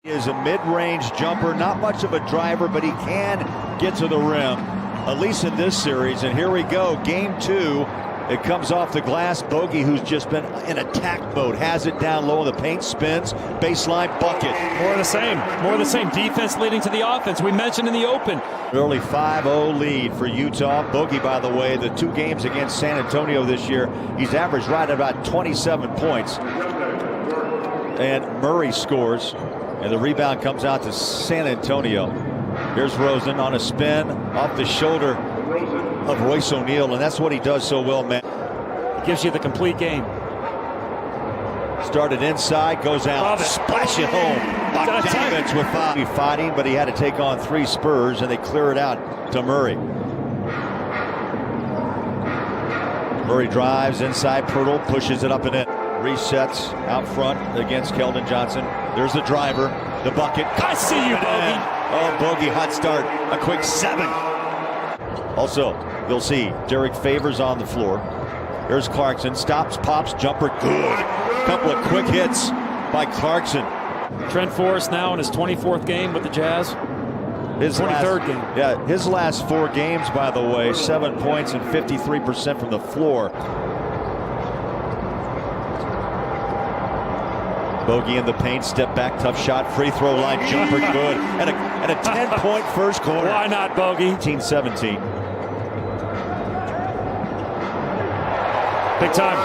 He is a mid-range jumper, not much of a driver, but he can get to the rim, at least in this series. And here we go, game 2. It comes off the glass. Bogey, who's just been in attack mode, has it down low in the paint, spins, baseline bucket. More of the same. More of the same. Defense leading to the offense. We mentioned in the open. Early 5-0 lead for Utah. Bogey, by the way, the 2 games against San Antonio this year, he's averaged right at about 27 points. And Murray scores, and the rebound comes out to San Antonio. Here's Rosen on a spin off the shoulder of Royce O'Neal, and that's what he does so well, man. It gives you the complete game. Started inside, goes out, splash it home. Bogdanovich with 5. Fighting, but he had to take on 3 Spurs, and they clear it out to Murray. Murray drives inside, Pirtle pushes it up and in. Resets out front against Keldon Johnson. There's the driver, the bucket. I see you, Bogey. Oh, Bogey, hot start, a quick 7. Also, you'll see Derek Favors on the floor. Here's Clarkson, stops, pops, jumper, good. Couple of quick hits by Clarkson. Trent Forrest now in his 24th game with the Jazz. His 23rd game. Yeah, his last 4 games, by the way, 7 points and 53% from the floor. Bogey in the paint, step back, tough shot, free throw line, jumper, good. And a 10-point first quarter. Why not, Bogey? 18-17. Big time.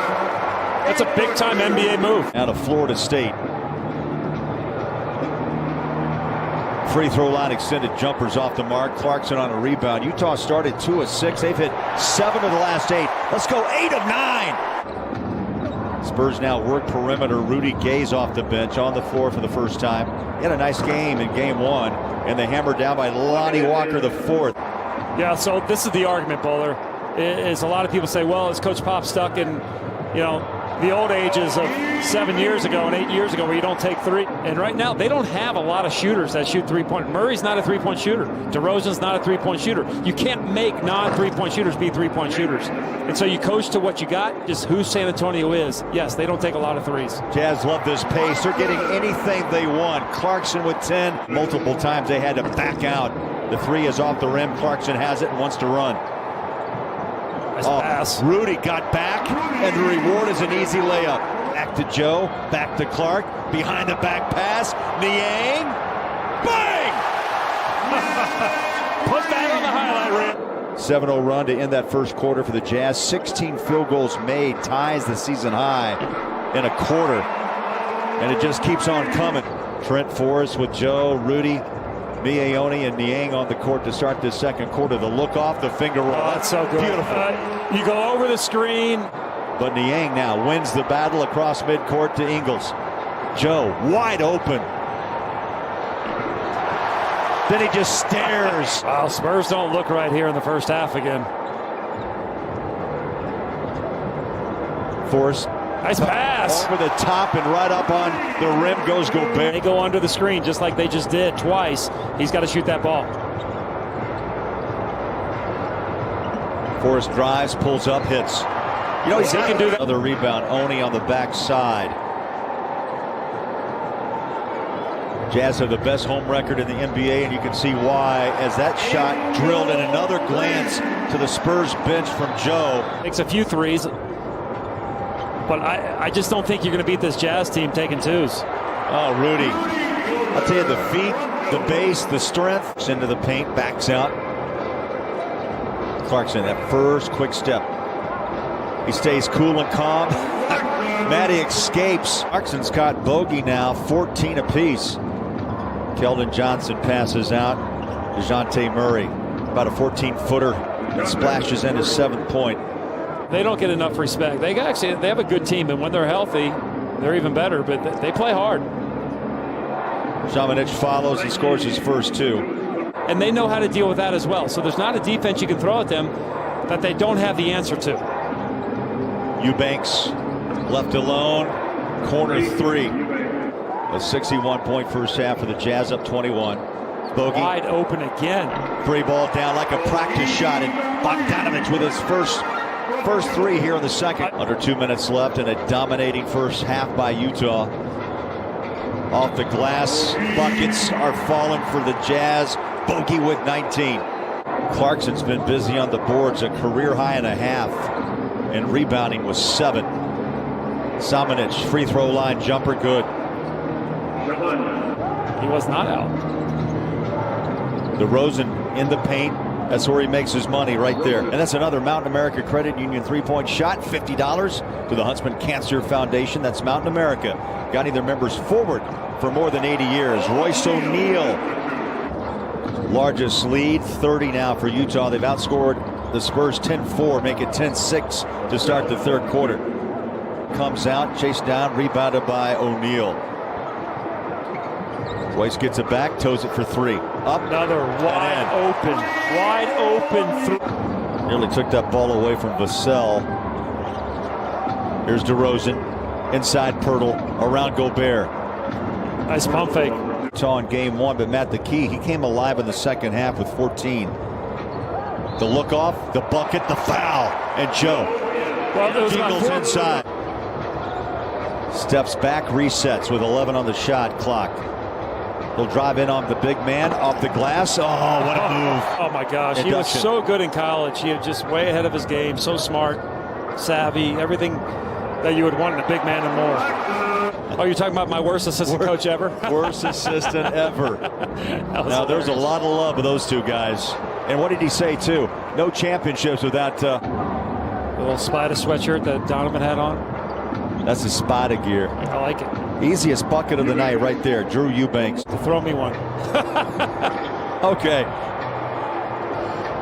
That's a big-time NBA move. Out of Florida State. Free throw line extended jumpers off the mark. Clarkson on a rebound. Utah started 2 of 6. They've hit 7 of the last 8. Let's go 8 of 9. Spurs now work perimeter. Rudy Gay's off the bench on the floor for the first time. He had a nice game in game 1, and they hammered down by Lonnie Walker the 4th. Yeah, so this is the argument, Bowler. Is a lot of people say, well, is Coach Pop stuck in, the old ages of 7 years ago and 8 years ago where you don't take 3? And right now, they don't have a lot of shooters that shoot 3-point. Murray's not a 3-point shooter. DeRozan's not a 3-point shooter. You can't make non-3-point shooters be 3-point shooters. And so you coach to what you got, just who San Antonio is. Yes, they don't take a lot of 3s. Jazz love this pace. They're getting anything they want. Clarkson with 10. Multiple times they had to back out. The 3 is off the rim. Clarkson has it and wants to run. Nice pass. Rudy got back, and the reward is an easy layup. Back to Joe, back to Clark, behind the back pass, Niang, bang! Put that on the highlight reel. 7-0 run to end that first quarter for the Jazz. 16 field goals made, ties the season high in a quarter, and it just keeps on coming. Trent Forrest with Joe, Rudy, Miaoni and Niang on the court to start this second quarter. The look off, the finger roll. Oh, that's so good. Beautiful. You go over the screen. But Niang now wins the battle across midcourt to Ingles. Joe wide open. Then he just stares. Wow, Spurs don't look right here in the first half again. Force. Nice pass. Over the top and right up on the rim goes Gobert. They go under the screen just like they just did twice. He's got to shoot that ball. Forrest drives, pulls up, hits. He can do that. Another rebound. Oni on the backside. Jazz have the best home record in the NBA, and you can see why as that shot drilled in another glance to the Spurs bench from Joe. Makes a few 3s. But I just don't think you're going to beat this Jazz team taking 2s. Oh, Rudy. I'll tell you, the feet, the base, the strength. Into the paint, backs out. Clarkson, that first quick step. He stays cool and calm. Matty escapes. Clarkson's got Bogey now, 14 apiece. Keldon Johnson passes out. DeJounte Murray, about a 14-footer, that splashes in his 7th point. They don't get enough respect. They have a good team, and when they're healthy, they're even better, but they play hard. Zamanic follows and scores his first 2. And they know how to deal with that as well. So there's not a defense you can throw at them that they don't have the answer to. Eubanks left alone, corner 3. A 61-point first half for the Jazz, up 21. Bogey. Wide open again. 3 ball down like a practice shot, and Bogdanovich with his first 3 here in the second. Under 2 minutes left, and a dominating first half by Utah. Off the glass, buckets are falling for the Jazz. Bogey with 19. Clarkson's been busy on the boards, a career high and a half. And rebounding was 7. Samanic, free throw line jumper, good. He was not out. DeRozan in the paint. That's where he makes his money, right there. And that's another Mountain America Credit Union three-point shot. $50 to the Huntsman Cancer Foundation. That's Mountain America, guiding their members forward for more than 80 years. Royce O'Neal, largest lead, 30 now for Utah. They've outscored the Spurs 10-4, make it 10-6 to start the third quarter. Comes out, chased down, rebounded by O'Neal. Royce gets it back, toes it for 3. Up. Another wide open three. Nearly took that ball away from Vassell. Here's DeRozan. Inside Pirtle. Around Gobert. Nice pump fake. Utah in game 1, but Matt, the key, he came alive in the second half with 14. The look off, the bucket, the foul. And Joe Eagles inside. Steps back, resets with 11 on the shot clock. He'll drive in on the big man, off the glass. Oh, what a move. Oh, my gosh. Induction. He was so good in college. He was just way ahead of his game. So smart, savvy, everything that you would want in a big man and more. Oh, you're talking about my worst assistant coach ever? Worst assistant ever. Now, there's a lot of love with those two guys. And what did he say, too? No championships without... the little Spider sweatshirt that Donovan had on. That's the Spider gear. I like it. Easiest bucket of the night right there. Drew Eubanks. Throw me one. Okay.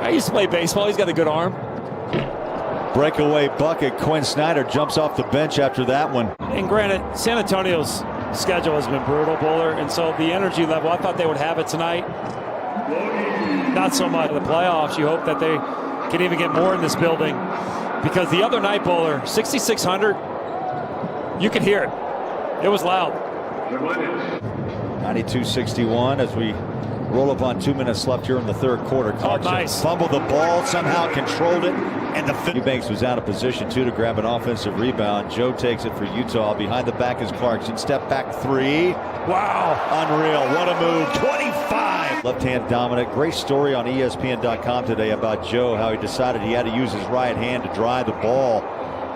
I used to play baseball. He's got a good arm. Breakaway bucket. Quinn Snyder jumps off the bench after that one. And granted, San Antonio's schedule has been brutal, Bowler, and so the energy level, I thought they would have it tonight. Not so much. The playoffs, you hope that they can even get more in this building. Because the other night, Bowler, 6,600, you could hear it. It was loud. 92-61 as we roll up on 2 minutes left here in the third quarter. Clarkson fumbled the ball, somehow controlled it, and the Eubanks was out of position too to grab an offensive rebound. Joe takes it for Utah. Behind the back is Clarkson. Step back 3. Wow, unreal. What a move. 25. Left-hand dominant. Great story on ESPN.com today about Joe, how he decided he had to use his right hand to drive the ball.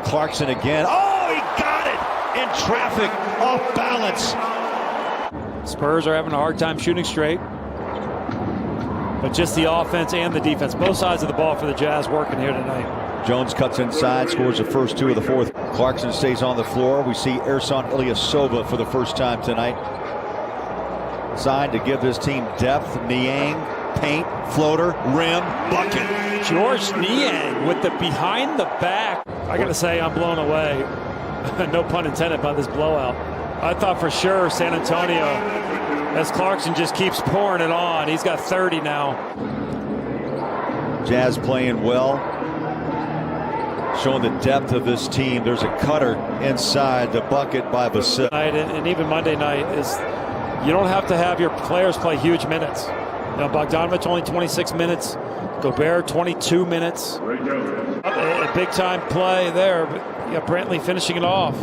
Clarkson again. Oh, he got it in traffic, off balance. Spurs are having a hard time shooting straight. But just the offense and the defense, both sides of the ball for the Jazz working here tonight. Jones cuts inside, scores the first 2 of the fourth. Clarkson stays on the floor. We see Ersan Ilyasova for the first time tonight. Signed to give this team depth. Niang, paint, floater, rim, bucket. George Niang with the behind the back. I got to say, I'm blown away. No pun intended by this blowout. I thought for sure San Antonio, as Clarkson just keeps pouring it on. He's got 30 now. Jazz playing well, showing the depth of this team. There's a cutter inside the bucket by Vassell. And even Monday night is, you don't have to have your players play huge minutes. Now Bogdanovich only 26 minutes, Gobert 22 minutes. A big time play there, but you got Brantley finishing it off.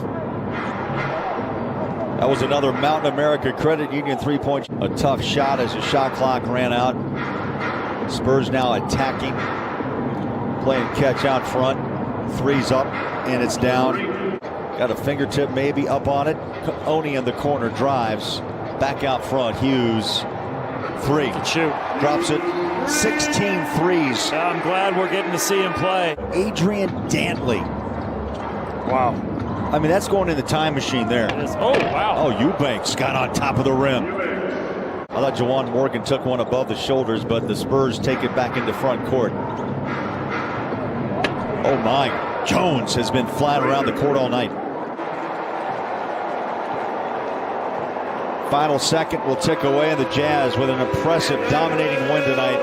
That was another Mountain America Credit Union three-point. A tough shot as the shot clock ran out. Spurs now attacking, playing catch out front. 3's up, and it's down. Got a fingertip maybe up on it. Oni in the corner drives. Back out front, Hughes. 3. Can shoot. Drops it. 16 threes. I'm glad we're getting to see him play. Adrian Dantley. Wow. I mean, that's going in the time machine there. Oh, wow. Oh, Eubanks got on top of the rim. I thought Juwan Morgan took one above the shoulders, but the Spurs take it back into front court. Oh, my. Jones has been flat around the court all night. Final second will tick away, and the Jazz with an impressive, dominating win tonight.